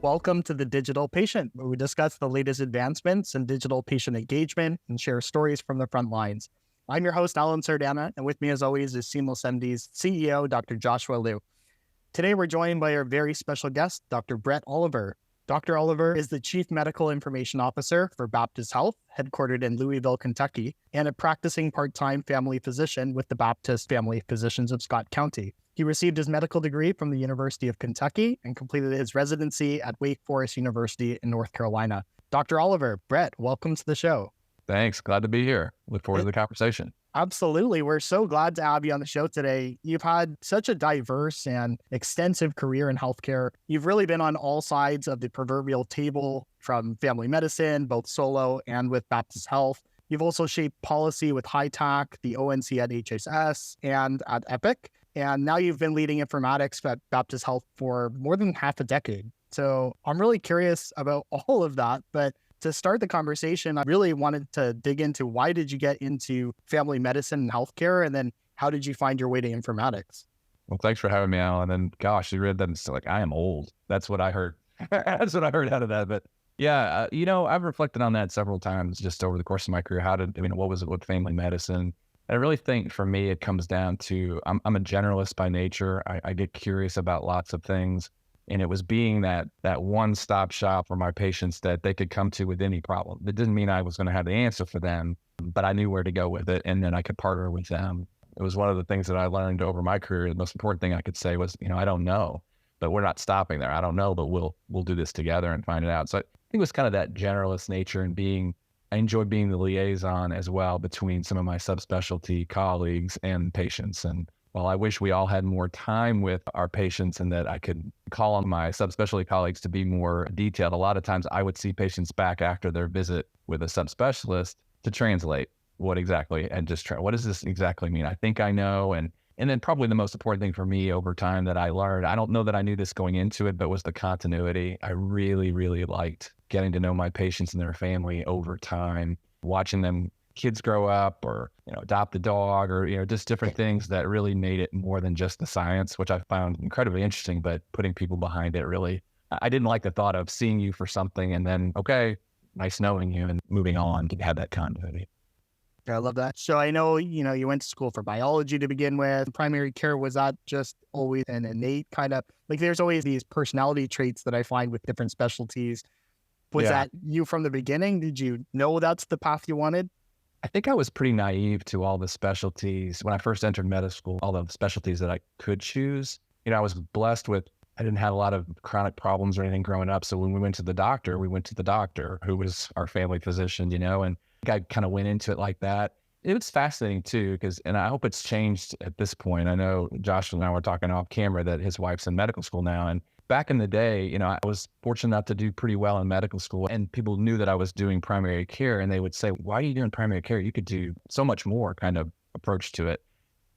Welcome to The Digital Patient, where we discuss the latest advancements in digital patient engagement and share stories from the front lines. I'm your host, Alan Sardana, and with me as always is Seamless MD's CEO, Dr. Joshua Liu. Today, we're joined by our very special guest, Dr. Brett Oliver. Dr. Oliver is the Chief Medical Information Officer for Baptist Health, headquartered in Louisville, Kentucky, and a practicing part-time family physician with the Baptist Family Physicians of Scott County. He received his medical degree from the University of Kentucky and completed his residency at Wake Forest University in North Carolina. Dr. Oliver, Brett, welcome to the show. Thanks. Glad to be here. Look forward to the conversation. Absolutely. We're so glad to have you on the show today. You've had such a diverse and extensive career in healthcare. You've really been on all sides of the proverbial table, from family medicine, both solo and with Baptist Health. You've also shaped policy with HITAC, the ONC at HSS, and at Epic. And now you've been leading informatics at Baptist Health for more than half a decade. So I'm really curious about all of that. But to start the conversation, I really wanted to dig into why did you get into family medicine and healthcare? And then how did you find your way to informatics? Well, thanks for having me, Alan. And gosh, you read that and it's like, I am old. That's what I heard. That's what I heard out of that. But yeah, I've reflected on that several times just over the course of my career. What was it with family medicine? I really think for me, it comes down to, I'm a generalist by nature. I get curious about lots of things. And it was being that one-stop shop for my patients that they could come to with any problem. It didn't mean I was going to have the answer for them, but I knew where to go with it, and then I could partner with them. It was one of the things that I learned over my career. The most important thing I could say was, I don't know, but we're not stopping there. I don't know, but we'll do this together and find it out. So I think it was kind of that generalist nature and I enjoy being the liaison as well between some of my subspecialty colleagues and patients. And while I wish we all had more time with our patients and that I could call on my subspecialty colleagues to be more detailed, a lot of times I would see patients back after their visit with a subspecialist to translate what exactly, and just try, what does this exactly mean? I think I know. And then probably the most important thing for me over time that I learned, I don't know that I knew this going into it, but was the continuity. I really, really liked getting to know my patients and their family over time, watching them kids grow up or, adopt a dog or, just different things that really made it more than just the science, which I found incredibly interesting, but putting people behind it really, I didn't like the thought of seeing you for something and then, okay, nice knowing you and moving on to have that continuity. I love that. So I know, you went to school for biology to begin with. Primary care, was that just always an innate kind of, like there's always these personality traits that I find with different specialties. Was that you from the beginning? Did you know that's the path you wanted? I think I was pretty naive to all the specialties. When I first entered medical school, all the specialties that I could choose, I was blessed with, I didn't have a lot of chronic problems or anything growing up. So when we went to the doctor who was our family physician, and I kind of went into it like that. It was fascinating too, and I hope it's changed at this point. I know Josh and I were talking off camera that his wife's in medical school now. And back in the day, I was fortunate enough to do pretty well in medical school, and people knew that I was doing primary care, and they would say, why are you doing primary care? You could do so much more kind of approach to it.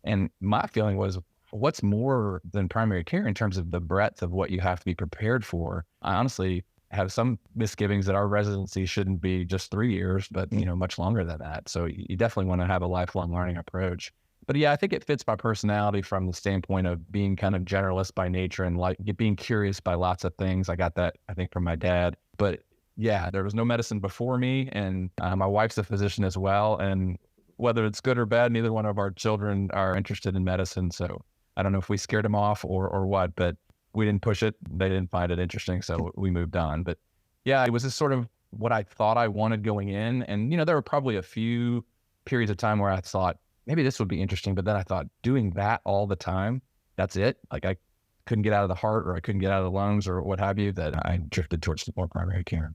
And my feeling was, what's more than primary care in terms of the breadth of what you have to be prepared for? I honestly have some misgivings that our residency shouldn't be just 3 years, but, much longer than that. So you definitely want to have a lifelong learning approach. But yeah, I think it fits my personality from the standpoint of being kind of generalist by nature and like being curious by lots of things. I got that, I think, from my dad. But yeah, there was no medicine before me, and my wife's a physician as well. And whether it's good or bad, neither one of our children are interested in medicine. So I don't know if we scared them off or what, but we didn't push it. They didn't find it interesting, so we moved on. But yeah, it was just sort of what I thought I wanted going in. And, there were probably a few periods of time where I thought, maybe this would be interesting. But then I thought, doing that all the time, that's it. Like I couldn't get out of the heart, or I couldn't get out of the lungs, or what have you, that I drifted towards more primary care.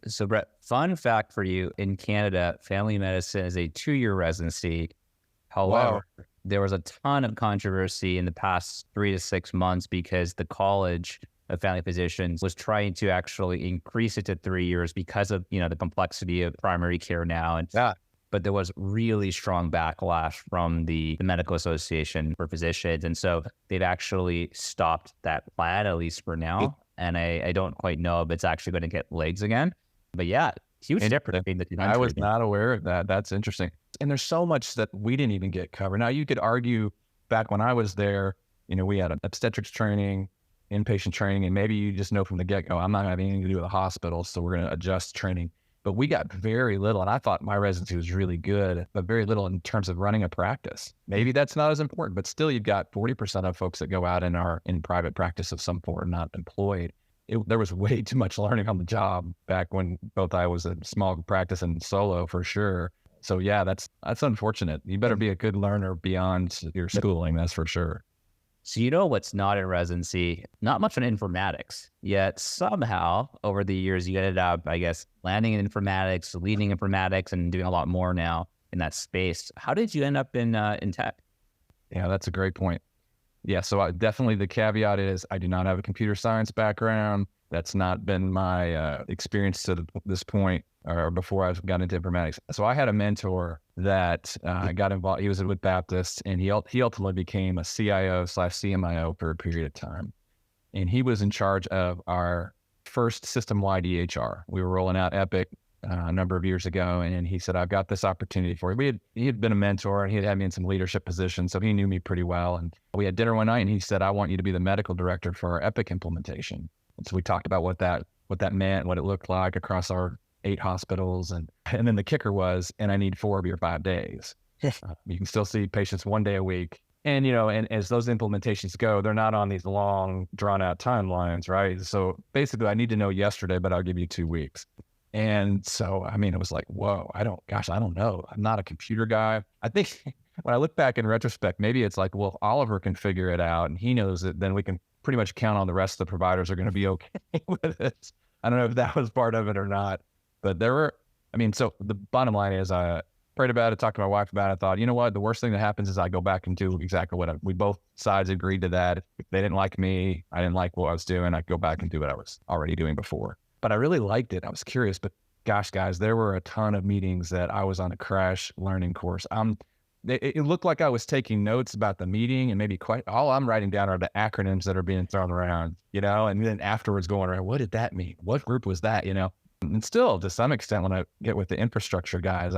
So Brett, fun fact for you, in Canada, family medicine is a 2-year residency. However, there was a ton of controversy in the past 3 to 6 months because the College of Family Physicians was trying to actually increase it to 3 years because of, the complexity of primary care now. And but there was really strong backlash from the Medical Association for Physicians. And so they've actually stopped that plan, at least for now. And I don't quite know if it's actually going to get legs again. But yeah, huge difference between the two countries. I was not aware of that. That's interesting. And there's so much that we didn't even get covered. Now, you could argue back when I was there, we had an obstetrics training, inpatient training, and maybe you just know from the get-go, I'm not going to have anything to do with the hospital, so we're going to adjust training. But we got very little, and I thought my residency was really good, but very little in terms of running a practice. Maybe that's not as important, but still you've got 40% of folks that go out and are in private practice of some form, not employed. There was way too much learning on the job back when both I was a small practice and solo for sure. So yeah, that's unfortunate. You better be a good learner beyond your schooling, that's for sure. So you know what's not in residency? Not much on informatics. Yet somehow over the years you ended up, I guess, landing in informatics, leading informatics, and doing a lot more now in that space. How did you end up in tech? Yeah, that's a great point. Yeah, so definitely the caveat is I do not have a computer science background. That's not been my experience to this point or before I got into informatics. So I had a mentor that got involved. He was with Baptist, and he ultimately became a CIO/CMIO for a period of time. And he was in charge of our first system-wide EHR. We were rolling out Epic a number of years ago, and he said, I've got this opportunity for you. He had been a mentor, and he had had me in some leadership positions, so he knew me pretty well. And we had dinner one night, and he said, I want you to be the medical director for our Epic implementation. And so we talked about what that meant, what it looked like across our 8 hospitals. And then the kicker was, and I need 4 of your 5 days. You can still see patients 1 day a week. And, and as those implementations go, they're not on these long drawn out timelines, right? So basically I need to know yesterday, but I'll give you 2 weeks. And so, it was like, whoa, I don't know. I'm not a computer guy. I think when I look back in retrospect, maybe it's like, well, if Oliver can figure it out and he knows it, then we can pretty much count on the rest of the providers are going to be okay with it. I don't know if that was part of it or not, but so the bottom line is I prayed about it, talked to my wife about it, thought, you know what, the worst thing that happens is I go back and do exactly we both sides agreed to that. If they didn't like me, I didn't like what I was doing, I'd go back and do what I was already doing before. But I really liked it. I was curious, but gosh, guys, there were a ton of meetings that I was on a crash learning course. It looked like I was taking notes about the meeting, and maybe all I'm writing down are the acronyms that are being thrown around, and then afterwards going around, what did that mean? What group was that, And still, to some extent, when I get with the infrastructure guys,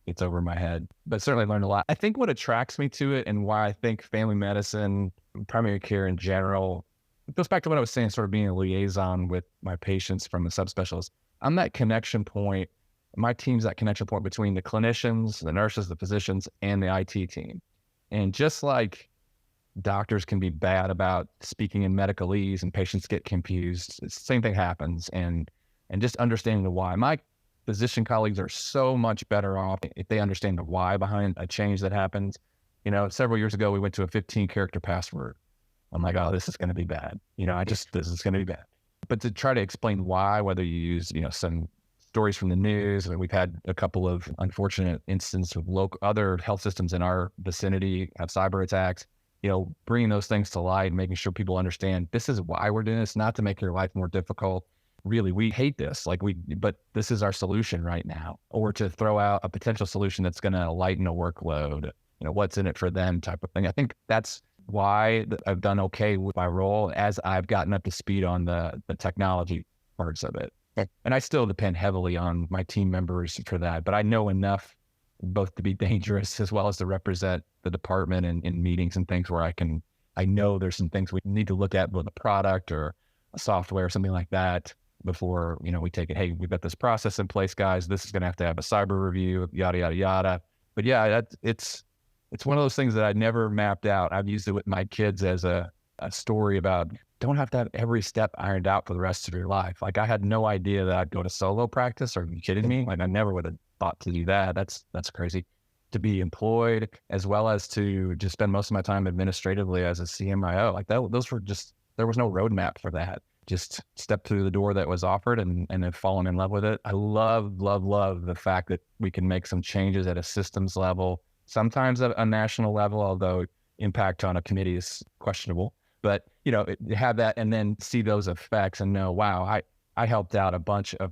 it's over my head, but certainly learned a lot. I think what attracts me to it and why I think family medicine, primary care in general, it goes back to what I was saying, sort of being a liaison with my patients from a subspecialist. I'm that connection point. My team's that connection point between the clinicians, the nurses, the physicians, and the IT team. And just like doctors can be bad about speaking in medicalese and patients get confused, the same thing happens. And just understanding the why. My physician colleagues are so much better off if they understand the why behind a change that happens. Several years ago, we went to a 15-character password. I'm like, oh, this is going to be bad. This is going to be bad. But to try to explain why, whether you use, some stories from the news, and we've had a couple of unfortunate instances with other health systems in our vicinity have cyber attacks, bringing those things to light and making sure people understand this is why we're doing this, not to make your life more difficult. Really, we hate this, but this is our solution right now, or to throw out a potential solution that's going to lighten a workload, what's in it for them type of thing. I think that's why I've done okay with my role as I've gotten up to speed on the technology parts of it. And I still depend heavily on my team members for that, but I know enough both to be dangerous as well as to represent the department in meetings and things where I know there's some things we need to look at with a product or a software or something like that before, we take it, hey, we've got this process in place, guys. This is going to have a cyber review, yada, yada, yada. But yeah, it's one of those things that I never mapped out. I've used it with my kids as a story about don't have to have every step ironed out for the rest of your life. Like I had no idea that I'd go to solo practice. Are you kidding me? Like I never would have thought to do that. That's crazy. To be employed as well as to just spend most of my time administratively as a CMIO. Like those were there was no roadmap for that. Just stepped through the door that was offered and have fallen in love with it. I love the fact that we can make some changes at a systems level, sometimes at a national level, although impact on a committee is questionable. But, have that and then see those effects and know, wow, I helped out a bunch of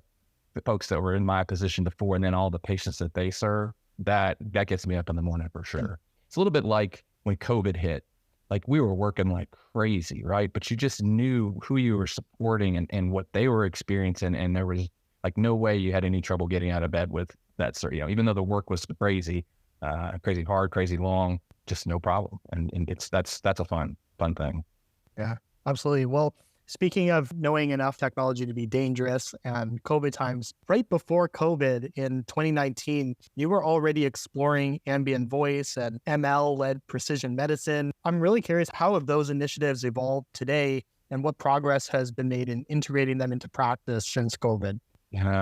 the folks that were in my position before, and then all the patients that they serve, that gets me up in the morning for sure. It's a little bit like when COVID hit. Like we were working like crazy, right? But you just knew who you were supporting and what they were experiencing. And there was like no way you had any trouble getting out of bed with that, even though the work was crazy, crazy hard, crazy long, just no problem. And that's a fun thing. Yeah. Absolutely. Well, speaking of knowing enough technology to be dangerous and COVID times, right before COVID in 2019, you were already exploring ambient voice and ML led precision medicine. I'm really curious, how have those initiatives evolved today and what progress has been made in integrating them into practice since COVID?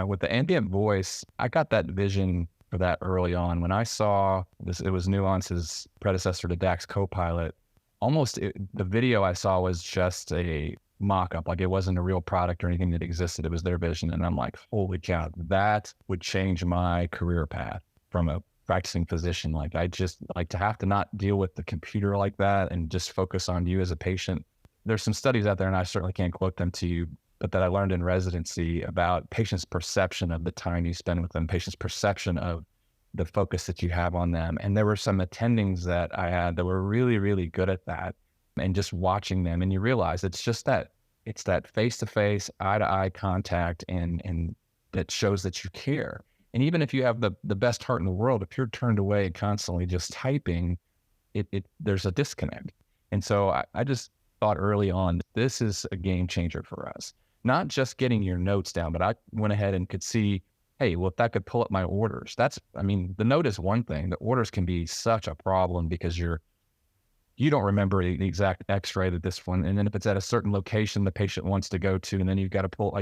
With the ambient voice, I got that vision for that early on. When I saw this, it was Nuance's predecessor to DAX Copilot. The video I saw was just a mock-up. Like, it wasn't a real product or anything that existed. It was their vision. And I'm like, holy cow, that would change my career path from a practicing physician. Like, I just like to have to not deal with the computer like that and just focus on you as a patient. There's some studies out there, and I certainly can't quote them to you, but that I learned in residency about patients' perception of the time you spend with them, patients' perception of the focus that you have on them. And there were some attendings that I had that were really, really good at that. And just watching them, and you realize it's that face-to-face, eye-to-eye contact, and that shows that you care. And even if you have the best heart in the world, if you're turned away constantly just typing, there's a disconnect. And so I just thought early on, this is a game changer for us. Not just getting your notes down, but I went ahead and could see, hey, well, if that could pull up my orders, the note is one thing. The orders can be such a problem because you don't remember the exact x-ray that this one, and then if it's at a certain location the patient wants to go to, and then you've got to pull,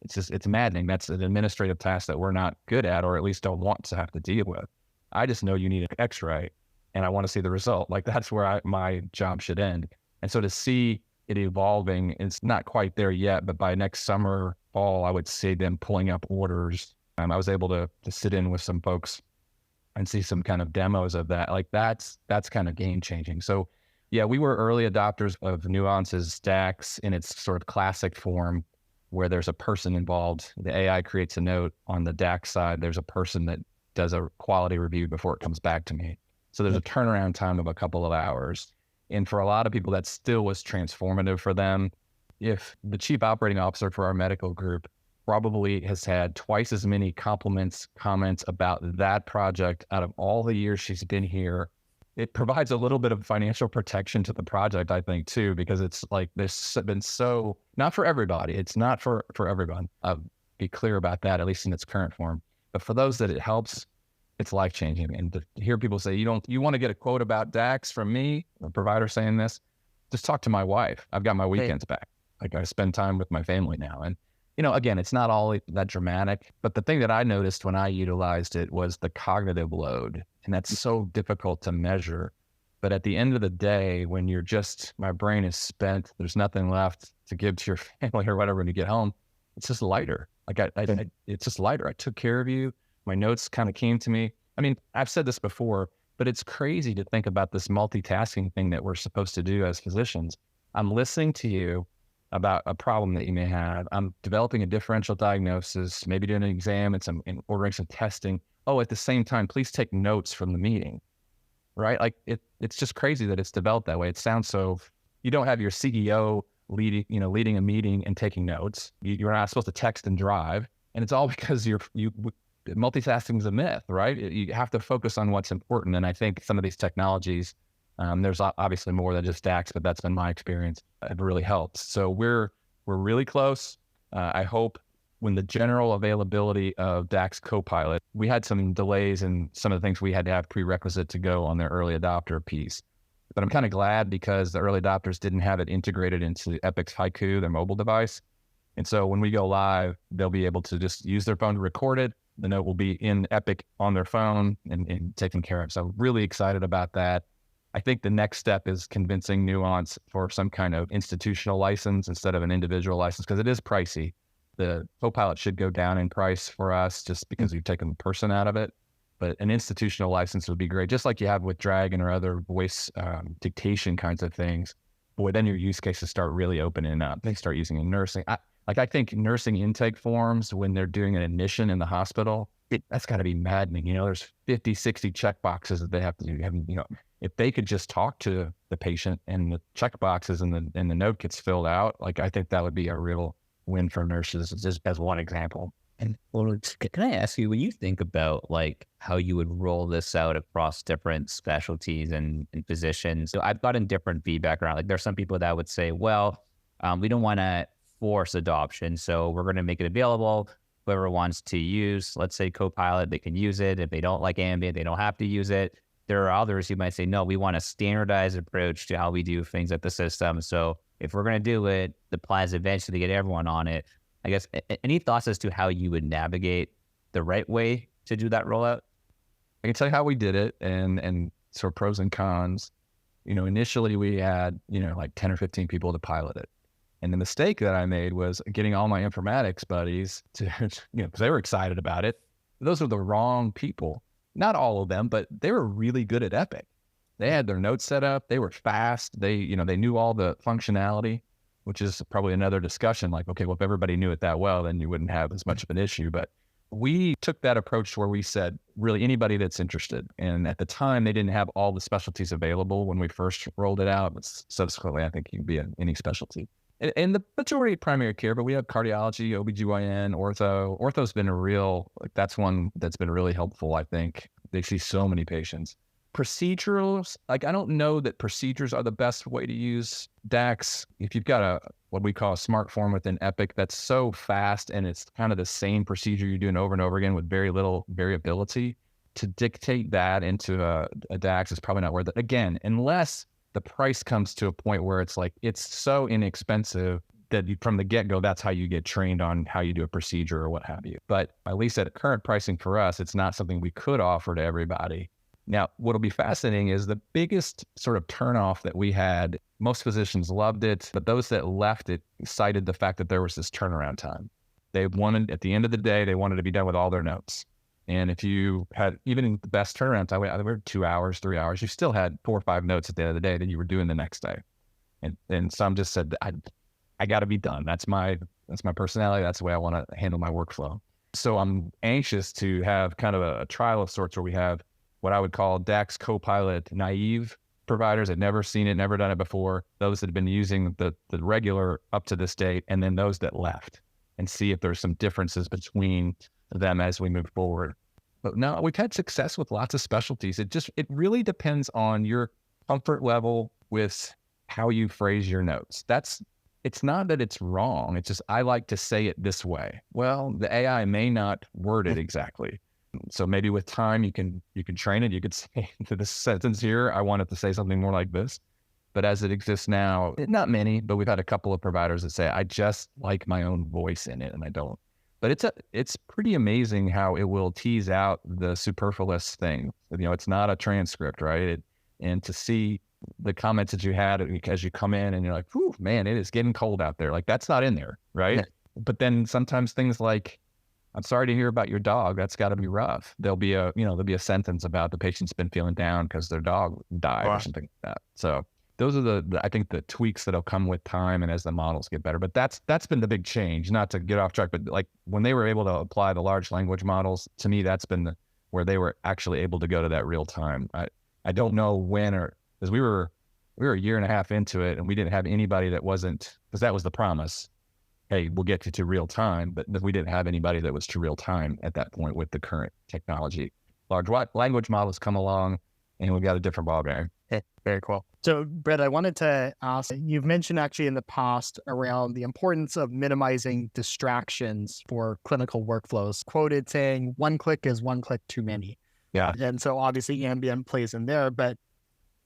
it's maddening. That's an administrative task that we're not good at, or at least don't want to have to deal with. I just know you need an x-ray and I want to see the result. Like, that's where my job should end. And so to see it evolving, it's not quite there yet, but by next summer, fall, I would see them pulling up orders. I was able to sit in with some folks and see some kind of demos of that. Like, that's kind of game changing. So yeah, we were early adopters of Nuance's DAX in its sort of classic form, where there's a person involved. The AI creates a note. On the DAX side, there's a person that does a quality review before it comes back to me. So there's a turnaround time of a couple of hours. And for a lot of people, that still was transformative for them. If the chief operating officer for our medical group probably has had twice as many comments about that project out of all the years she's been here, it provides a little bit of financial protection to the project, I think, too, because it's like, there's been not for everybody. It's not for everyone. I'll be clear about that, at least in its current form. But for those that it helps, it's life-changing. And to hear people say, you want to get a quote about DAX from me, a provider saying this, just talk to my wife. I've got my weekends back. Like, I spend time with my family now. And, again, it's not all that dramatic, but the thing that I noticed when I utilized it was the cognitive load. And that's so difficult to measure. But at the end of the day, when my brain is spent, there's nothing left to give to your family or whatever when you get home, it's just lighter. Like, it's just lighter. I took care of you. My notes kind of came to me. I mean, I've said this before, but it's crazy to think about this multitasking thing that we're supposed to do as physicians. I'm listening to you about a problem that you may have. I'm developing a differential diagnosis, maybe doing an exam and ordering some testing. Oh, at the same time, please take notes from the meeting, right? Like, it's just crazy that it's developed that way. It sounds so, you don't have your CEO leading a meeting and taking notes. You're not supposed to text and drive. And it's all because multitasking is a myth, right? You have to focus on what's important. And I think some of these technologies, there's obviously more than just DAX, but that's been my experience. It really helps. So we're really close. I hope when the general availability of DAX Copilot, we had some delays in some of the things we had to have prerequisite to go on their early adopter piece. But I'm kind of glad, because the early adopters didn't have it integrated into Epic's Haiku, their mobile device. And so when we go live, they'll be able to just use their phone to record it. The note will be in Epic on their phone and taken care of. So I'm really excited about that. I think the next step is convincing Nuance for some kind of institutional license instead of an individual license, because it is pricey. The Copilot should go down in price for us just because we've taken the person out of it. But an institutional license would be great, just like you have with Dragon or other voice dictation kinds of things. Boy, then your use cases start really opening up. They start using in nursing. I think nursing intake forms, when they're doing an admission in the hospital, that's got to be maddening. There's 50, 60 check boxes that they have to do. If they could just talk to the patient and the check boxes and the note gets filled out, like, I think that would be a real win for nurses, just as one example. And well, can I ask you, when you think about like how you would roll this out across different specialties and physicians? So I've gotten different feedback around. Like, there's some people that would say, well, we don't want to force adoption, so we're going to make it available. Whoever wants to use, let's say, Copilot, they can use it. If they don't like Ambient, they don't have to use it. There are others who might say, no, we want a standardized approach to how we do things at the system. So if we're going to do it, the plan is eventually to get everyone on it. I guess, any thoughts as to how you would navigate the right way to do that rollout? I can tell you how we did it and sort of pros and cons. Initially we had, like 10 or 15 people to pilot it. And the mistake that I made was getting all my informatics buddies to, because they were excited about it. Those are the wrong people. Not all of them, but they were really good at Epic. They had their notes set up. They were fast. They knew all the functionality, which is probably another discussion. Like, okay, well, if everybody knew it that well, then you wouldn't have as much of an issue. But we took that approach where we said, really, anybody that's interested. And at the time, they didn't have all the specialties available when we first rolled it out. But subsequently, I think you can be in any specialty. And the majority of primary care, but we have cardiology, OBGYN, ortho. Ortho's been that's one that's been really helpful, I think. They see so many patients. Procedurals, like, I don't know that procedures are the best way to use DAX. If you've got what we call a smart form within Epic, that's so fast and it's kind of the same procedure you're doing over and over again with very little variability, to dictate that into a DAX is probably not worth it. Again, unless the price comes to a point where it's like, it's so inexpensive that from the get-go, that's how you get trained on how you do a procedure or what have you. But at least at current pricing for us, it's not something we could offer to everybody. Now, what'll be fascinating is the biggest sort of turnoff that we had. Most physicians loved it, but those that left it cited the fact that there was this turnaround time. They wanted, at the end of the day, they wanted to be done with all their notes. And if you had even the best turnaround time, we were 2 hours, 3 hours, you still had 4 or 5 notes at the end of the day that you were doing the next day. And some just said, I got to be done. That's my personality. That's the way I want to handle my workflow. So I'm anxious to have kind of a trial of sorts where we have what I would call DAX Copilot naive providers that never seen it, never done it before, those that have been using the regular up to this date, and then those that left, and see if there's some differences between them as we move forward. But no, we've had success with lots of specialties. It really depends on your comfort level with how you phrase your notes. It's not that it's wrong. It's just, I like to say it this way. Well, the AI may not word it exactly. So maybe with time, you can train it. You could say to this sentence here, I want it to say something more like this. But as it exists now, not many, but we've had a couple of providers that say, I just like my own voice in it, and I don't. But it's pretty amazing how it will tease out the superfluous thing. It's not a transcript, right? And to see the comments that you had as you come in and you're like, whew, man, it is getting cold out there. Like, that's not in there, right? Yeah. But then sometimes things like, I'm sorry to hear about your dog. That's got to be rough. There'll be a sentence about the patient's been feeling down because their dog died or something like that. So those are I think the tweaks that'll come with time and as the models get better. But that's been the big change, not to get off track, but like when they were able to apply the large language models, to me, that's been where they were actually able to go to that real time. I don't know when, because we were a year and a half into it and we didn't have anybody that wasn't, because that was the promise. Hey, we'll get you to real time, but we didn't have anybody that was to real time at that point with the current technology. Large language models come along and we've got a different ballgame. Very cool. So, Brett, I wanted to ask, you've mentioned actually in the past around the importance of minimizing distractions for clinical workflows, quoted saying, one click is one click too many. Yeah. And so obviously Ambient plays in there, but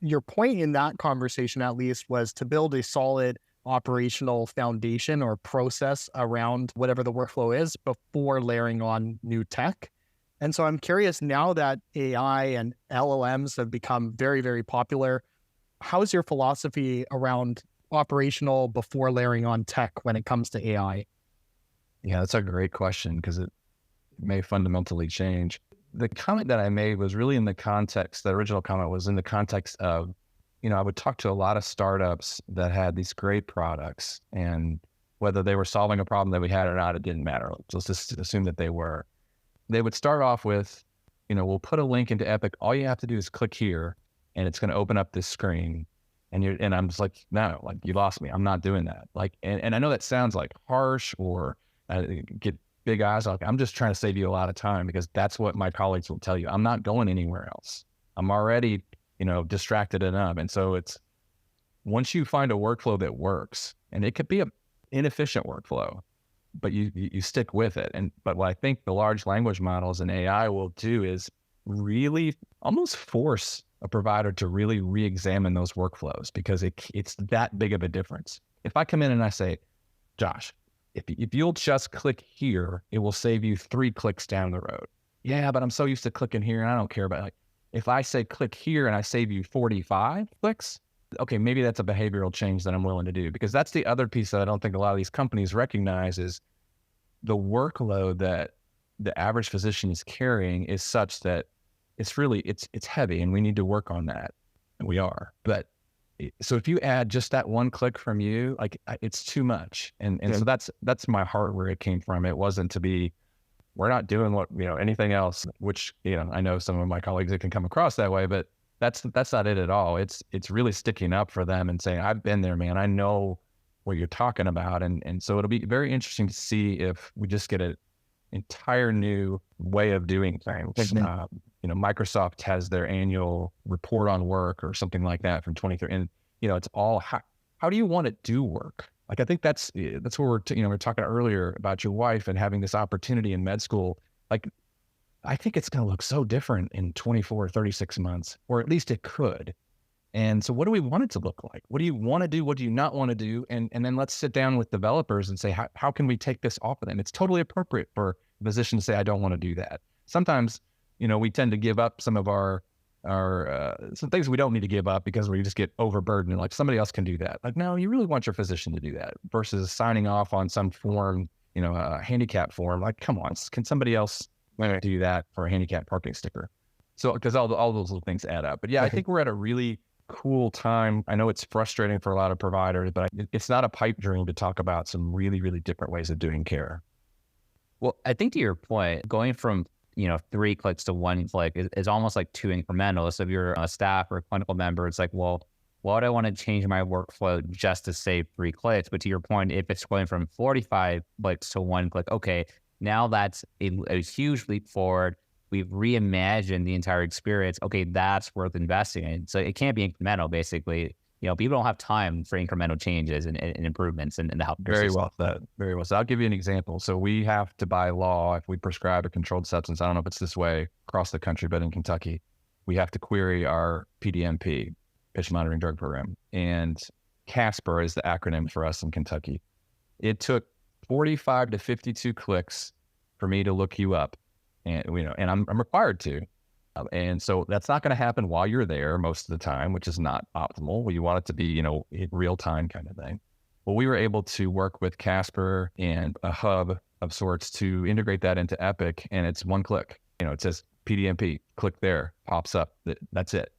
your point in that conversation, at least, was to build a solid operational foundation or process around whatever the workflow is before layering on new tech. And so I'm curious, now that AI and LLMs have become very, very popular, how's your philosophy around operational before layering on tech when it comes to AI? Yeah, that's a great question because it may fundamentally change. The comment that I made was really in the context, the original comment was in the context of, I would talk to a lot of startups that had these great products, and whether they were solving a problem that we had or not, it didn't matter. Let's just assume that they were. They would start off with, we'll put a link into Epic. All you have to do is click here and it's going to open up this screen. And I'm just like, no, like, you lost me. I'm not doing that. Like, and I know that sounds like harsh or get big eyes. Like, I'm just trying to save you a lot of time because that's what my colleagues will tell you. I'm not going anywhere else. I'm already, distracted enough. And so it's, once you find a workflow that works, and it could be an inefficient workflow, but you stick with it. But what I think the large language models and AI will do is really almost force a provider to really re-examine those workflows, because it's that big of a difference. If I come in and I say, Josh, if you'll just click here, it will save you 3 clicks down the road. Yeah, but I'm so used to clicking here and I don't care about it. Like, if I say click here and I save you 45 clicks, okay, maybe that's a behavioral change that I'm willing to do, because that's the other piece that I don't think a lot of these companies recognize is the workload that the average physician is carrying is such that it's heavy, and we need to work on that. And we are. But so if you add just that one click from you, like, it's too much. And so that's my heart where it came from. It wasn't to be, we're not doing what, anything else, which, I know some of my colleagues, it can come across that way, but that's not it at all. It's really sticking up for them and saying, I've been there, man. I know what you're talking about. And so it'll be very interesting to see if we just get an entire new way of doing things. Microsoft has their annual report on work or something like that from 23. And, it's all, how do you want to do work? Like, I think that's where we're talking earlier about your wife and having this opportunity in med school. Like, I think it's going to look so different in 24 or 36 months, or at least it could. And so what do we want it to look like? What do you want to do? What do you not want to do? And then let's sit down with developers and say, how can we take this off of them? It's totally appropriate for a physician to say, I don't want to do that. Sometimes, we tend to give up some of our some things we don't need to give up because we just get overburdened. And like, somebody else can do that. Like, no, you really want your physician to do that versus signing off on some form, a handicap form. Like, come on, can somebody else do that for a handicap parking sticker? So, because all those little things add up. But yeah, I think we're at a really cool time. I know it's frustrating for a lot of providers, but it's not a pipe dream to talk about some really, really different ways of doing care. Well, I think to your point, going from 3 clicks to 1 click is almost like too incremental. So if you're a staff or a clinical member, it's like, well, why would I want to change my workflow just to save 3 clicks? But to your point, if it's going from 45 clicks to 1 click, okay, now that's a huge leap forward. We've reimagined the entire experience. Okay, that's worth investing in. So it can't be incremental, basically. People don't have time for incremental changes and improvements in the healthcare Very system. well said. Very well said. I'll give you an example. So we have to, by law, if we prescribe a controlled substance, I don't know if it's this way across the country, but in Kentucky, we have to query our PDMP, Patient Monitoring Drug Program. And CASPR is the acronym for us in Kentucky. It took 45 to 52 clicks for me to look you up. And, and I'm required to. And so that's not going to happen while you're there most of the time, which is not optimal. You want it to be, real time kind of thing. Well, we were able to work with Casper and a hub of sorts to integrate that into Epic, and it's 1 click. It says PDMP, click there, pops up. That's it.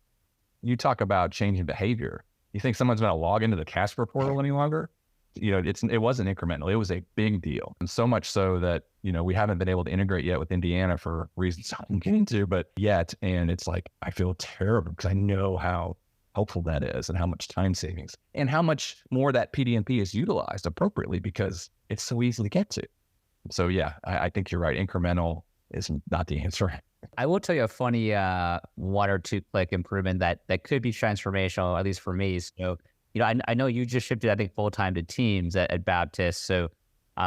You talk about changing behavior. You think someone's going to log into the Casper portal any longer? It wasn't incremental. It was a big deal. And so much so that, we haven't been able to integrate yet with Indiana for reasons I'm getting to, but yet. And it's like, I feel terrible because I know how helpful that is and how much time savings and how much more that PDMP is utilized appropriately because it's so easy to get to. So yeah, I think you're right. Incremental is not the answer. I will tell you a funny 1 or 2 click improvement that could be transformational, at least for me. So, I know you just shifted, I think, full-time to Teams at Baptist. So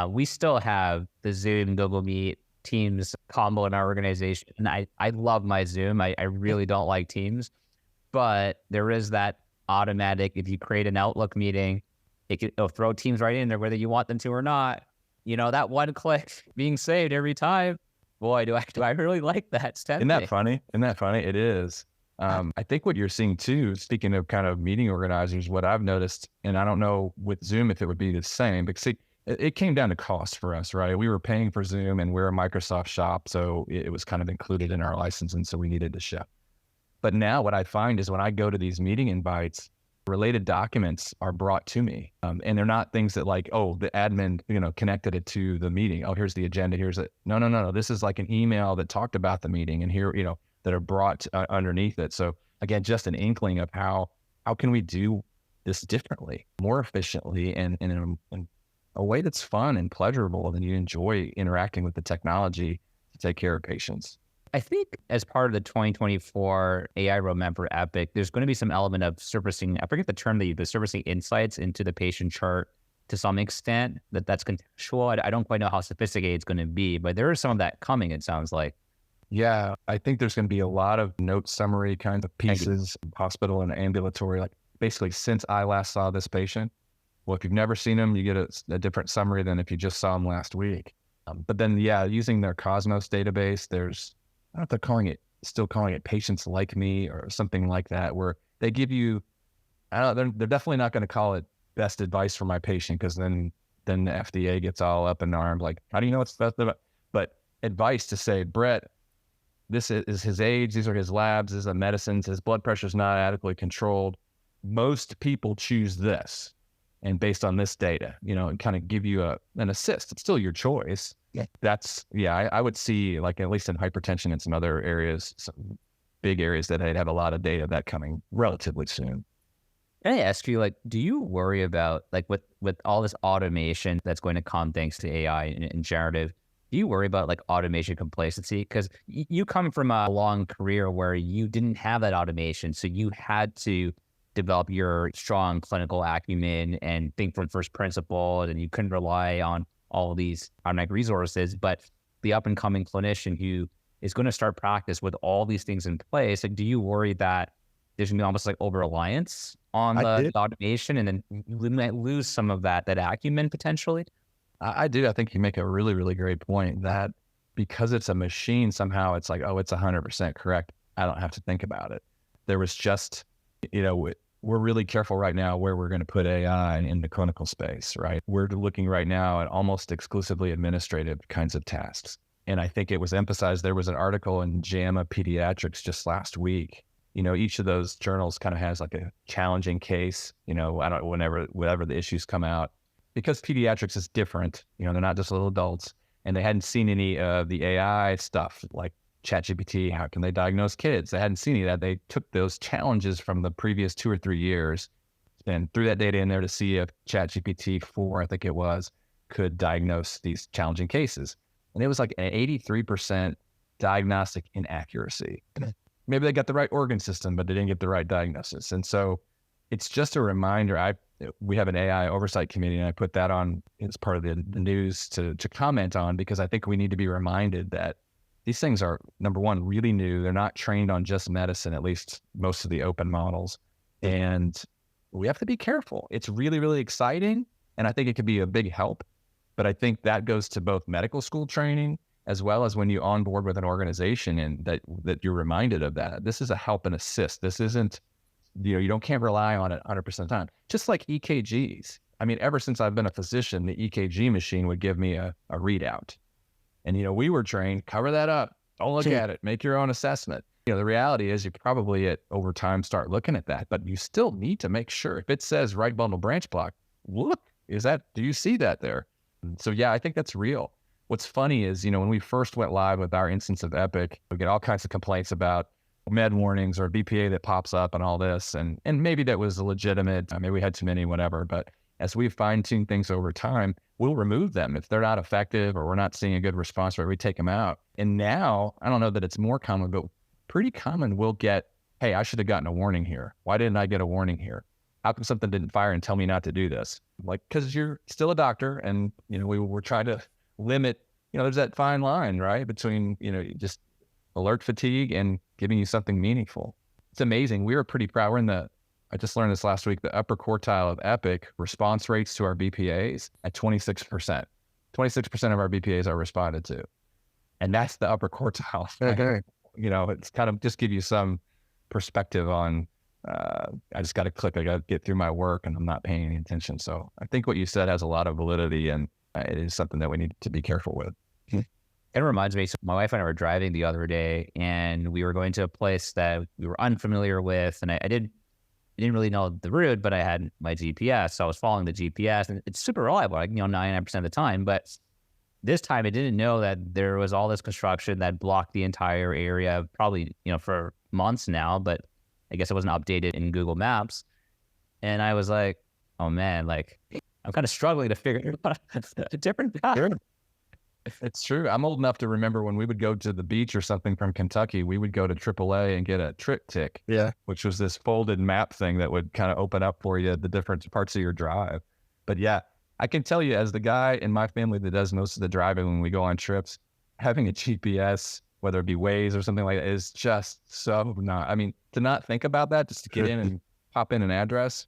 we still have the Zoom, Google Meet, Teams combo in our organization. And I love my Zoom. I really don't like Teams. But there is that automatic, if you create an Outlook meeting, it'll throw Teams right in there, whether you want them to or not. That 1 click being saved every time. Boy, do I really like that. Isn't that funny? It is. I think what you're seeing too, speaking of kind of meeting organizers, what I've noticed, and I don't know with Zoom if it would be the same, but see, it came down to cost for us, right? We were paying for Zoom and we're a Microsoft shop, so it was kind of included in our license, and so we needed to ship. But now what I find is when I go to these meeting invites, related documents are brought to me. And they're not things that like, oh, the admin, connected it to the meeting. Oh, here's the agenda. Here's it. No. This is like an email that talked about the meeting and here, that are brought underneath it. So again, just an inkling of how, how can we do this differently, more efficiently, and a way that's fun and pleasurable, and you enjoy interacting with the technology to take care of patients. I think as part of the 2024 AI roadmap for Epic, there's going to be some element of surfacing, I forget the term they use, but surfacing insights into the patient chart to some extent. That's contextual. I don't quite know how sophisticated it's going to be, but there is some of that coming, it sounds like. Yeah, I think there's going to be a lot of note summary kinds of pieces, hospital and ambulatory, like basically since I last saw this patient. Well, if you've never seen them, you get a different summary than if you just saw them last week. But then, yeah, using their Cosmos database, there's, I don't know if they're still calling it Patients Like Me or something like that, where they give you, I don't know, they're definitely not going to call it best advice for my patient, because then the FDA gets all up in arms, like, how do you know it's best advice? But advice to say, Brett, this is his age, these are his labs, these are medicines, his blood pressure is not adequately controlled. Most people choose this, and based on this data, and kind of give you an assist. It's still your choice. Yeah. I would see, like, at least in hypertension and some other areas, some big areas, that they'd have a lot of data that coming relatively soon. Can I ask you, like, do you worry about, like, with all this automation that's going to come thanks to AI and generative, do you worry about, like, automation complacency? Because you come from a long career where you didn't have that automation, so you had to develop your strong clinical acumen and think from first principles, and you couldn't rely on all of these automatic resources. But the up and coming clinician who is going to start practice with all these things in place, like, do you worry that there's going to be almost like over reliance on the automation, and then we might lose some of that acumen potentially? I do. I think you make a really, really great point that because it's a machine, somehow it's like, oh, it's 100% correct. I don't have to think about it. There was just, we're really careful right now where we're going to put AI in the clinical space, right? We're looking right now at almost exclusively administrative kinds of tasks. And I think it was emphasized, there was an article in JAMA Pediatrics just last week. Each of those journals kind of has like a challenging case, whenever the issues come out. Because pediatrics is different, they're not just little adults, and they hadn't seen any of the AI stuff like ChatGPT. How can they diagnose kids? They hadn't seen any of that. They took those challenges from the previous 2 or 3 years and threw that data in there to see if ChatGPT 4, I think it was, could diagnose these challenging cases. And it was like an 83% diagnostic inaccuracy. Maybe they got the right organ system, but they didn't get the right diagnosis. And so it's just a reminder. We have an AI oversight committee, and I put that on as part of the news to comment on, because I think we need to be reminded that these things are, number one, really new. They're not trained on just medicine, at least most of the open models. And we have to be careful. It's really, really exciting, and I think it could be a big help. But I think that goes to both medical school training as well as when you onboard with an organization, and that you're reminded of that. This is a help and assist. This isn't, you can't rely on it 100% of the time. Just like EKGs. I mean, ever since I've been a physician, the EKG machine would give me a readout. And, we were trained, cover that up, don't look at it, make your own assessment. The reality is you probably over time start looking at that, but you still need to make sure if it says right bundle branch block, look, do you see that there? So yeah, I think that's real. What's funny is, when we first went live with our instance of Epic, we get all kinds of complaints about med warnings or BPA that pops up and all this. And maybe that was legitimate. Maybe we had too many, whatever. But as we fine-tune things over time, we'll remove them. If they're not effective or we're not seeing a good response rate, we take them out. And now, I don't know that it's more common, but pretty common, we'll get, hey, I should have gotten a warning here. Why didn't I get a warning here? How come something didn't fire and tell me not to do this? Like, because you're still a doctor, and, we were trying to limit, there's that fine line, right? Between, just alert fatigue and giving you something meaningful. It's amazing. We were pretty proud. I just learned this last week, the upper quartile of Epic response rates to our BPAs at 26%. 26% of our BPAs are responded to. And that's the upper quartile. Okay. It's kind of just give you some perspective on, I just got to click, I got to get through my work, and I'm not paying any attention. So I think what you said has a lot of validity, and it is something that we need to be careful with. It reminds me, so my wife and I were driving the other day, and we were going to a place that we were unfamiliar with, and I didn't really know the route, but I had my GPS, so I was following the GPS, and it's super reliable, 99% of the time. But this time, I didn't know that there was all this construction that blocked the entire area, probably for months now. But I guess it wasn't updated in Google Maps, and I was like, oh man, I'm kind of struggling to figure out a different path. Sure. It's true. I'm old enough to remember when we would go to the beach or something from Kentucky, we would go to AAA and get a TripTik, which was this folded map thing that would kind of open up for you the different parts of your drive. But yeah, I can tell you, as the guy in my family that does most of the driving when we go on trips, having a GPS, whether it be Waze or something like that, is just so not. I mean, to not think about that, just to get in and pop in an address,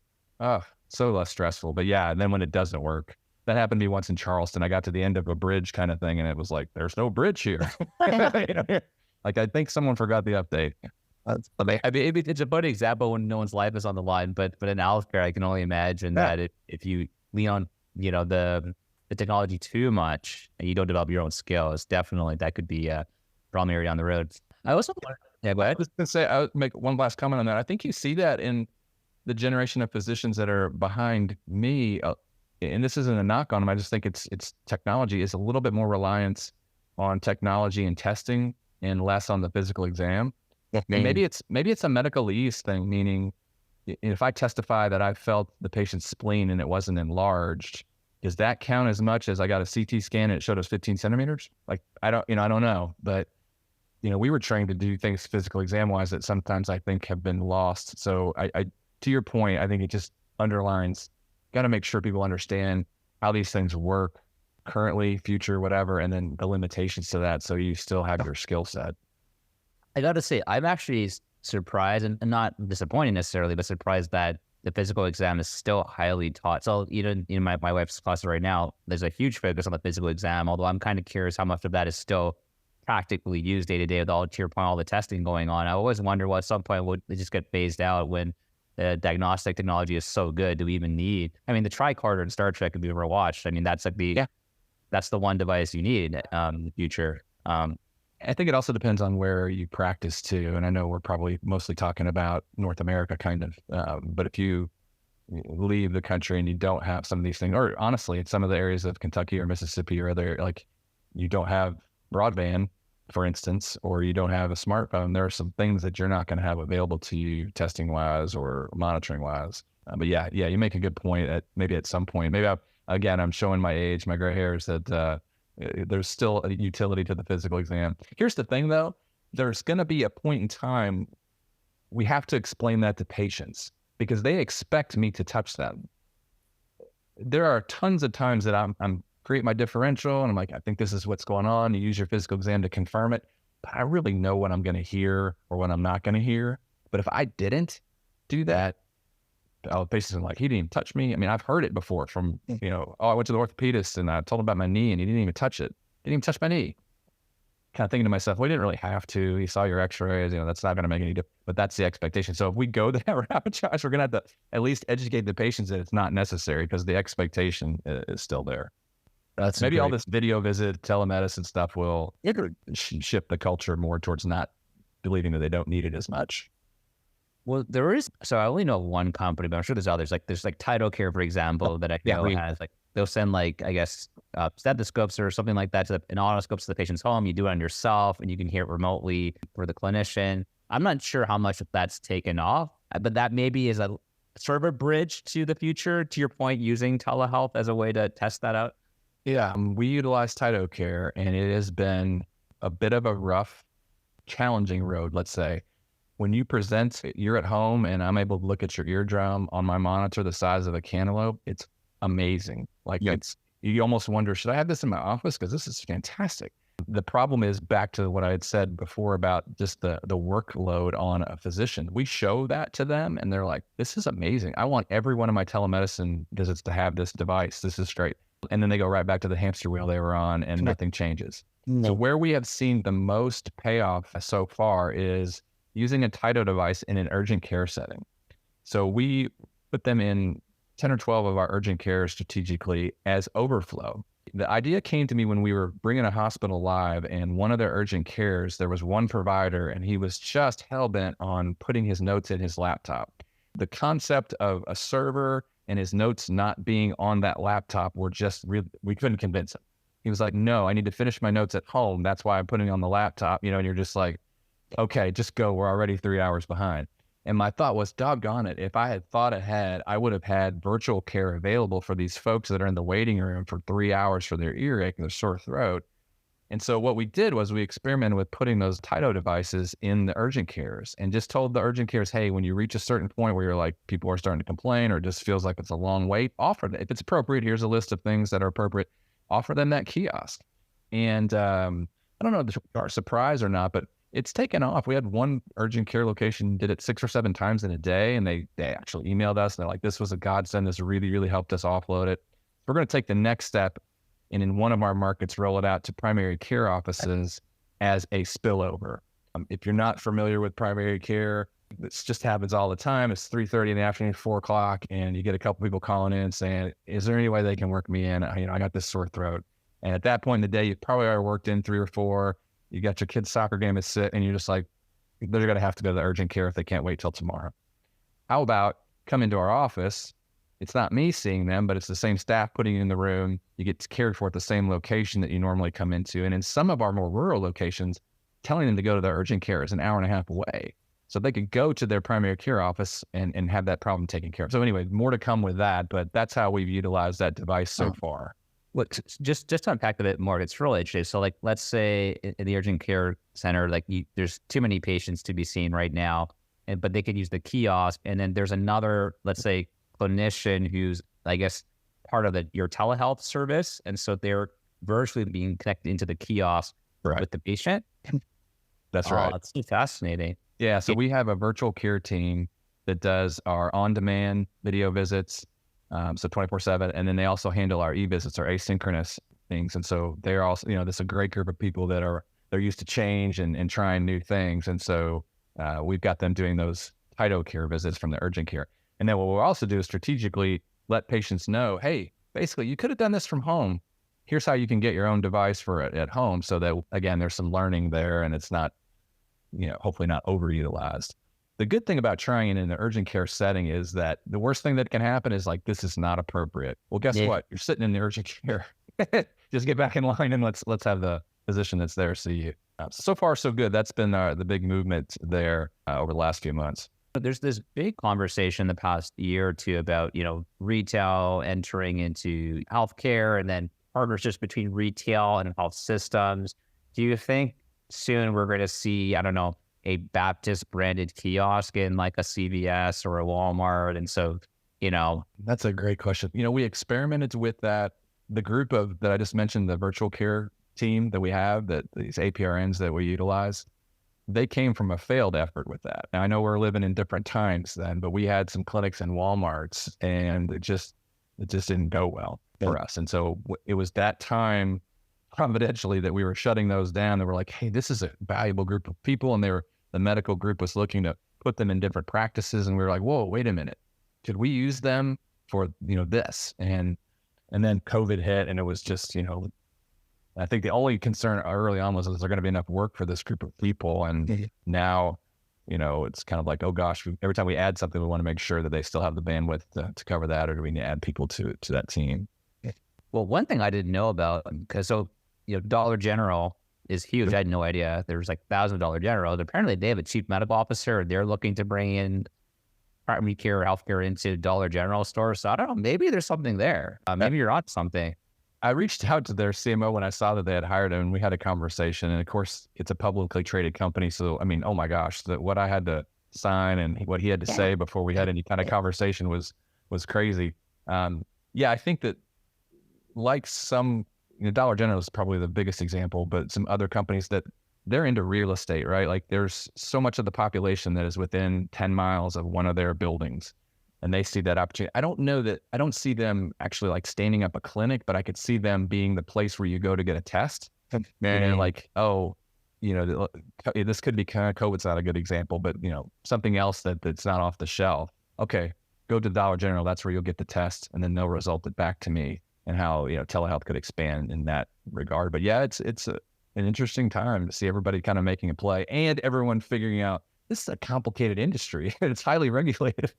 so less stressful. But yeah, and then when it doesn't work, that happened to me once in Charleston. I got to the end of a bridge kind of thing, and it was like, there's no bridge here. Like, I think someone forgot the update. That's funny. I mean, it's a funny example when no one's life is on the line, but in healthcare, I can only imagine that if you lean on, the technology too much and you don't develop your own skills, definitely that could be a problem area down the road. I also, go ahead. I was going to say, I would make one last comment on that. I think you see that in the generation of physicians that are behind me, and this isn't a knock on them. I just think it's technology is a little bit more reliance on technology and testing and less on the physical exam. And maybe it's a medical ease thing, meaning if I testify that I felt the patient's spleen and it wasn't enlarged, does that count as much as I got a CT scan and it showed us 15 centimeters? Like, I don't know, but we were trained to do things physical exam wise that sometimes I think have been lost. So I to your point, I think it just underlines, got to make sure people understand how these things work currently, future, whatever, and then the limitations to that. So you still have your skill set. I got to say, I'm actually surprised and not disappointed necessarily, but surprised that the physical exam is still highly taught. So even in my wife's class right now, there's a huge focus on the physical exam, although I'm kind of curious how much of that is still practically used day to day with all, to your point, all the testing going on. I always wonder at some point would they just get phased out when the diagnostic technology is so good. Do we even need, the tricorder in Star Trek could be overwatched. I mean, that's like that's the one device you need in the future. I think it also depends on where you practice too. And I know we're probably mostly talking about North America kind of, but if you leave the country and you don't have some of these things, or honestly, in some of the areas of Kentucky or Mississippi or other, like you don't have broadband, for instance, or you don't have a smartphone, there are some things that you're not going to have available to you testing wise or monitoring wise. But yeah, you make a good point that maybe at some point, I'm showing my age, my gray hairs, that there's still a utility to the physical exam. Here's the thing though, there's going to be a point in time we have to explain that to patients because they expect me to touch them. There are tons of times that I'm create my differential and I'm like, I think this is what's going on. You use your physical exam to confirm it, but I really know what I'm going to hear or what I'm not going to hear. But if I didn't do that, the patient's like, he didn't even touch me. I mean, I've heard it before from, I went to the orthopedist and I told him about my knee and he didn't even touch it. Didn't even touch my knee. Kind of thinking to myself, well, he didn't really have to. He saw your x-rays, that's not going to make any difference. But that's the expectation. So if we go that route, Josh, we're going to have to at least educate the patients that it's not necessary because the expectation is still there. That's maybe all this video visit, telemedicine stuff will shift the culture more towards not believing that they don't need it as much. Well, there is. So I only know one company, but I'm sure there's others. Like there's like Tidal Care, for example, that I know has like they'll send stethoscopes or something like that and otoscopes to the patient's home. You do it on yourself, and you can hear it remotely for the clinician. I'm not sure how much of that's taken off, but that maybe is a sort of a bridge to the future. To your point, using telehealth as a way to test that out. Yeah, we utilize Tidal Care, and it has been a bit of a rough, challenging road, let's say. When you present, you're at home and I'm able to look at your eardrum on my monitor the size of a cantaloupe. It's amazing. You almost wonder, should I have this in my office? Because this is fantastic. The problem is back to what I had said before about just the workload on a physician. We show that to them and they're like, this is amazing. I want every one of my telemedicine visits to have this device. This is great. And then they go right back to the hamster wheel they were on and nothing changes. So where we have seen the most payoff so far is using a Tidal device in an urgent care setting. So we put them in 10 or 12 of our urgent care strategically as overflow. The idea came to me when we were bringing a hospital live, and one of their urgent cares, there was one provider and he was just hell-bent on putting his notes in his laptop. The concept of a server and his notes not being on that laptop were just really, we couldn't convince him. He was like, no, I need to finish my notes at home. That's why I'm putting it on the laptop, and you're just like, okay, just go. We're already 3 hours behind. And my thought was, doggone it, if I had thought ahead, I would have had virtual care available for these folks that are in the waiting room for 3 hours for their earache and their sore throat. And so what we did was we experimented with putting those Tyto devices in the urgent cares and just told the urgent cares, hey, when you reach a certain point where you're like, people are starting to complain or it just feels like it's a long wait, offer them. If it's appropriate, here's a list of things that are appropriate, offer them that kiosk. And I don't know if they are surprised or not, but it's taken off. We had one urgent care location did it 6 or 7 times in a day, and they actually emailed us and they're like, this was a godsend. This really, really helped us offload it. We're going to take the next step and in one of our markets, roll it out to primary care offices as a spillover. If you're not familiar with primary care, this just happens all the time. It's 3:30 in the afternoon, 4 o'clock, and you get a couple people calling in saying, is there any way they can work me in? I got this sore throat. And at that point in the day, you probably already worked in 3 or 4. You got your kid's soccer game at sit, and you're just like, they're going to have to go to the urgent care if they can't wait till tomorrow. How about come into our office? It's not me seeing them, but it's the same staff putting you in the room. You get cared for at the same location that you normally come into. And in some of our more rural locations, telling them to go to their urgent care is an hour and a half away. So they could go to their primary care office and have that problem taken care of. So anyway, more to come with that, but that's how we've utilized that device so far. Well, just to unpack a bit more, it's really interesting. So like, let's say in the urgent care center, like there's too many patients to be seen right now, but they could use the kiosk. And then there's another, let's say, clinician who's, I guess, part of your telehealth service. And so they're virtually being connected into the kiosk with the patient. That's right. It's so fascinating. Yeah. So we have a virtual care team that does our on-demand video visits. So 24/7. And then they also handle our e-visits, our asynchronous things. And so they're also, this is a great group of people that they're used to change and trying new things. And so we've got them doing those Tyto care visits from the urgent care. And then what we'll also do is strategically let patients know, hey, basically you could have done this from home. Here's how you can get your own device for it at home. So that, again, there's some learning there and it's not, hopefully not overutilized. The good thing about trying it in the urgent care setting is that the worst thing that can happen is like, this is not appropriate. Well, guess what? You're sitting in the urgent care. Just get back in line and let's have the physician that's there see you. So far, so good. That's been the big movement there over the last few months. There's this big conversation the past year or two about, retail entering into healthcare and then partnerships between retail and health systems. Do you think soon we're going to see, I don't know, a Baptist branded kiosk in like a CVS or a Walmart? And so, That's a great question. We experimented with that. The group that I just mentioned, the virtual care team that we have, that these APRNs that we utilize, they came from a failed effort with that. Now, I know we're living in different times then, but we had some clinics in Walmarts and it just didn't go well for us. And so it was that time providentially that we were shutting those down. They were like, hey, this is a valuable group of people. And the medical group was looking to put them in different practices. And we were like, whoa, wait a minute. Could we use them for, this? And then COVID hit and it was just, I think the only concern early on was, is there going to be enough work for this group of people? And now, it's kind of like, oh gosh, every time we add something, we want to make sure that they still have the bandwidth to cover that, or do we need to add people to that team? Well, one thing I didn't know about, because Dollar General is huge. I had no idea. There's like $1,000 General. Apparently they have a chief medical officer. They're looking to bring in primary care or healthcare into Dollar General stores. So I don't know, maybe there's something there. Maybe you're on something. I reached out to their CMO when I saw that they had hired him, and we had a conversation. And of course, it's a publicly traded company. So, oh my gosh, what I had to sign and what he had to say before we had any kind of conversation was crazy. I think that like some, Dollar General is probably the biggest example, but some other companies that they're into real estate, right? Like there's so much of the population that is within 10 miles of one of their buildings. And they see that opportunity. I don't see them actually like standing up a clinic, but I could see them being the place where you go to get a test. Like, this could be kind of, COVID's not a good example, but something else that's not off the shelf. Okay, go to Dollar General. That's where you'll get the test, and then they'll result it back to me, and how telehealth could expand in that regard. But yeah, it's an interesting time to see everybody kind of making a play and everyone figuring out this is a complicated industry. It's highly regulated.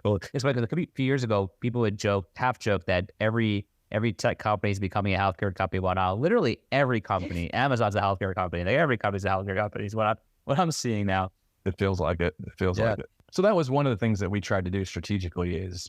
Well, it's like a few years ago, people would half joke that every tech company is becoming a healthcare company. Well, now literally every company, Amazon's a healthcare company. Like every company's a healthcare company is what I'm seeing now. It feels like it. It feels like it. So that was one of the things that we tried to do strategically is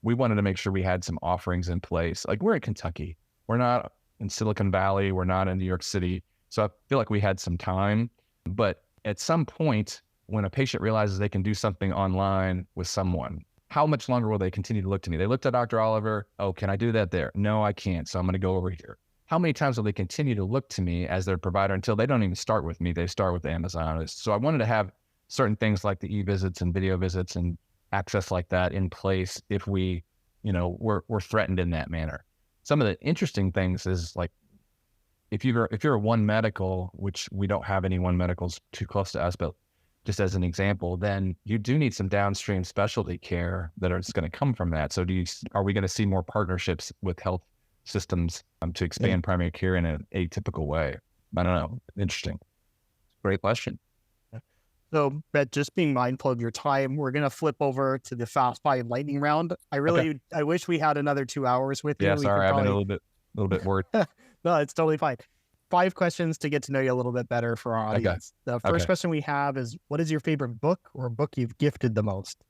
we wanted to make sure we had some offerings in place. Like we're in Kentucky. We're not in Silicon Valley. We're not in New York City. So I feel like we had some time. But at some point, when a patient realizes they can do something online with someone, how much longer will they continue to look to me? They looked at Dr. Oliver. Oh, can I do that there? No, I can't. So I'm going to go over here. How many times will they continue to look to me as their provider until they don't even start with me? They start with Amazon. So I wanted to have certain things like the e-visits and video visits and access like that in place if we, we're threatened in that manner. Some of the interesting things is like, if you're a One Medical, which we don't have any One Medicals too close to us, but just as an example, then you do need some downstream specialty care that is going to come from that. So are we going to see more partnerships with health systems to expand primary care in an atypical way? I don't know. Interesting. Great question. So, Brett, just being mindful of your time, we're going to flip over to the Fast 5 lightning round. I wish we had another 2 hours with you. Yeah, sorry, I've been a little bit worried. No, it's totally fine. 5 questions to get to know you a little bit better for our audience. Okay. The first question we have is, what is your favorite book or book you've gifted the most?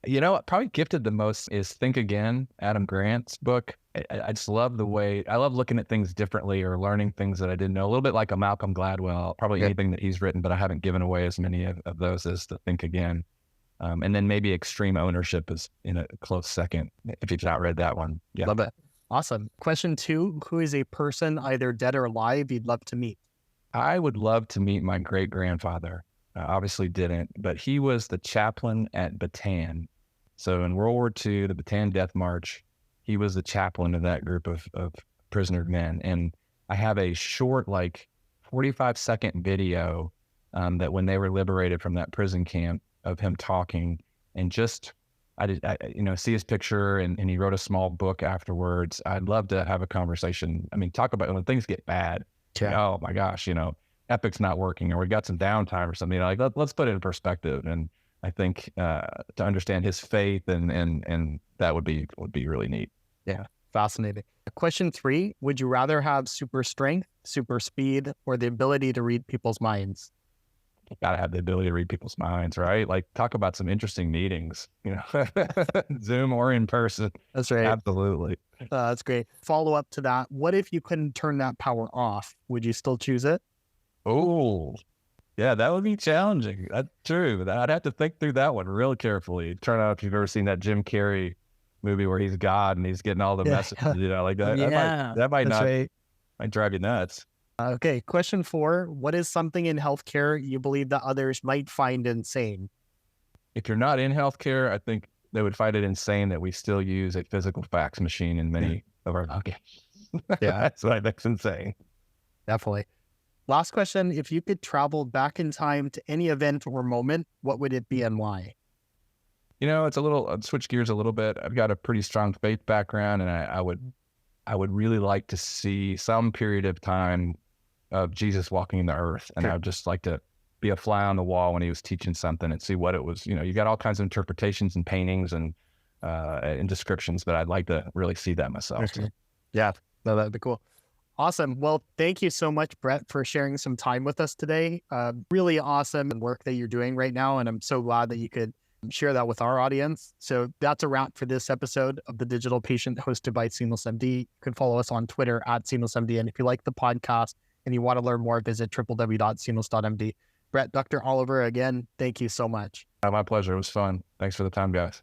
What probably gifted the most is Think Again, Adam Grant's book. I just love the way, I love looking at things differently or learning things that I didn't know. A little bit like a Malcolm Gladwell, probably anything that he's written, but I haven't given away as many of those as the Think Again. And then maybe Extreme Ownership is in a close second, if you've not read that one. Yeah. Love it. Awesome. Question 2, who is a person either dead or alive you'd love to meet? I would love to meet my great-grandfather. Obviously didn't, but he was the chaplain at Bataan. So in World War II, the Bataan Death March, he was the chaplain of that group of prisoner men. And I have a short, 45-second video that when they were liberated from that prison camp of him talking and just, I see his picture and he wrote a small book afterwards. I'd love to have a conversation. I mean, talk about when things get bad. Yeah. Oh my gosh, Epic's not working or we got some downtime or something. Let's put it in perspective. And I think to understand his faith and that would be really neat. Yeah, fascinating. Question 3, would you rather have super strength, super speed, or the ability to read people's minds? Got to have the ability to read people's minds, right? Like talk about some interesting meetings, Zoom or in person. That's right. Absolutely. That's great. Follow up to that. What if you couldn't turn that power off? Would you still choose it? Oh, yeah, that would be challenging. That's true. I'd have to think through that one real carefully. Turn out if you've ever seen that Jim Carrey movie where he's God and he's getting all the messages, like that. Yeah, that might not right. might drive you nuts. Okay, question 4. What is something in healthcare you believe that others might find insane? If you're not in healthcare, I think they would find it insane that we still use a physical fax machine in many of our locations. Yeah, that's what I think's insane. Definitely. Last question. If you could travel back in time to any event or moment, what would it be and why? I'd switch gears a little bit. I've got a pretty strong faith background and I would really like to see some period of time of Jesus walking the earth. And I would just like to be a fly on the wall when he was teaching something and see what it was. You got all kinds of interpretations and paintings and descriptions, but I'd like to really see that myself. Yeah, no, that'd be cool. Awesome. Well, thank you so much, Brett, for sharing some time with us today. Really awesome work that you're doing right now. And I'm so glad that you could share that with our audience. So that's a wrap for this episode of The Digital Patient hosted by Seamless MD. You can follow us on Twitter @SeamlessMD. And if you like the podcast and you want to learn more, visit www.seamless.md. Brett, Dr. Oliver, again, thank you so much. My pleasure. It was fun. Thanks for the time, guys.